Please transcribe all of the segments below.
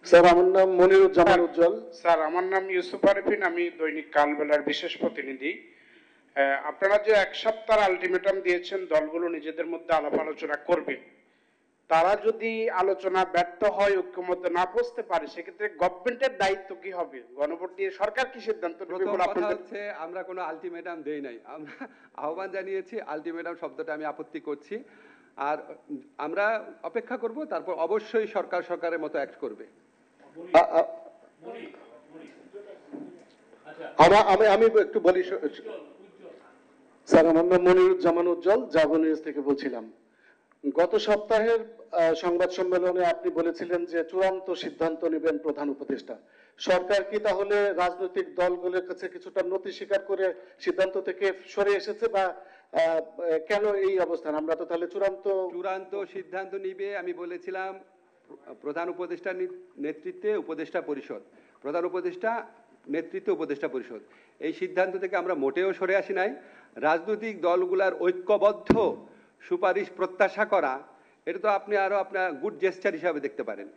Sir, আমার নাম মনিরুজ্জামান উজ্জ্বল। Sir, আমার নাম ইউসুফ আরিফিন, আমি দৈনিক কালবেলার বিশেষ প্রতিনিধি। আপনারা যে এক সপ্তাহ আলটিমেটাম দিয়েছেন দলগুলো নিজেদের মধ্যে আলাপ আলোচনা করবে, তারা যদি আলোচনা ব্যর্থ হয়, ঐক্যমত্যে না পৌঁছতে পারে, সেক্ষেত্রে গভর্নমেন্টের দায়িত্ব কি হবে? গণভোট দিয়ে সরকার কি সিদ্ধান্ত নেবে প্রথম বলে কথা আপনাদের? হচ্ছে আমরা কোনো আলটিমেটাম দেই নাই, আমরা আহ্বান জানিয়েছি। আলটিমেটাম শব্দটা আমি আপত্তি করছি। আর আমরা অপেক্ষা করব, তারপর অবশ্যই সরকার সরকারের মতো অ্যাক্ট করবে। আ- আ- আমি আমি একটু বলি। স্যার, আমার নাম মনিরুজ্জামান উজ্জ্বল, জাগো নিউজ থেকে বলছিলাম। গত সপ্তাহের সংবাদ সম্মেলনে আপনি বলেছিলেন যে চূড়ান্ত সিদ্ধান্ত নেবেন প্রধান উপদেষ্টা। সরকার কি তাহলে রাজনৈতিক দলগুলোর কাছে কিছুটা নতি স্বীকার করে সিদ্ধান্ত থেকে সরে এসেছে, বা কেন এই অবস্থান? আমরা তো তাহলে চূড়ান্ত সিদ্ধান্ত নিবে আমি বলেছিলাম প্রধান উপদেষ্টার নেতৃত্বে উপদেষ্টা পরিষদ, প্রধান উপদেষ্টা নেতৃত্বে উপদেষ্টা পরিষদ। এই সিদ্ধান্ত থেকে আমরা মোটেও সরে আসি নাই। রাজনৈতিক দলগুলার ঐক্যবদ্ধ সুপারিশ প্রত্যাশা করা, এটা তো আপনি আরো আপনার গুড জেস্টার হিসাবে দেখতে পারেন।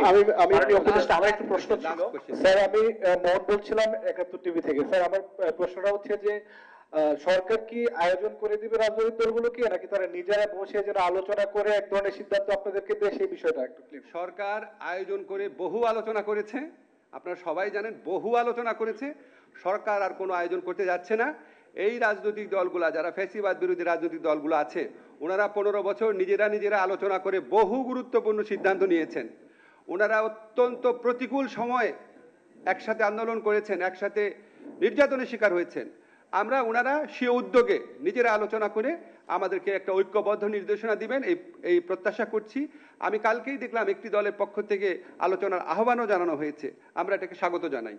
আমি আমি উপদেষ্টা, আমার একটু প্রশ্ন ছিল। স্যার, আমি মোহন বলছিলাম 71 টিভি থেকে। স্যার, আমার প্রশ্নটা হচ্ছে যে সরকার কি আয়োজন করে দিবে রাজনৈতিক দলগুলোকে, নাকি তারা নিজেরা বসে যেন আলোচনা করে এক ধরনের সিদ্ধান্ত আপনাদেরকে দেয়, সেই বিষয়টা একটু ক্লিয়ার। সরকার আয়োজন করে বহু আলোচনা করেছে, আপনারা সবাই জানেন, বহু আলোচনা করেছে। সরকার আর কোনো আয়োজন করতে যাচ্ছে না। এই রাজনৈতিক দলগুলা, যারা ফ্যাসিবাদ বিরোধী রাজনৈতিক দলগুলো আছে, ওনারা 15 বছর নিজেরা আলোচনা করে বহু গুরুত্বপূর্ণ সিদ্ধান্ত নিয়েছেন। ওনারা অত্যন্ত প্রতিকূল সময়ে একসাথে আন্দোলন করেছেন, একসাথে নির্যাতনের শিকার হয়েছেন। ওনারা সে উদ্যোগে নিজেরা আলোচনা করে আমাদেরকে একটা ঐক্যবদ্ধ নির্দেশনা দিবেন, এই প্রত্যাশা করছি। আমি কালকেই দেখলাম একটি দলের পক্ষ থেকে আলোচনার আহ্বানও জানানো হয়েছে, আমরা এটাকে স্বাগত জানাই।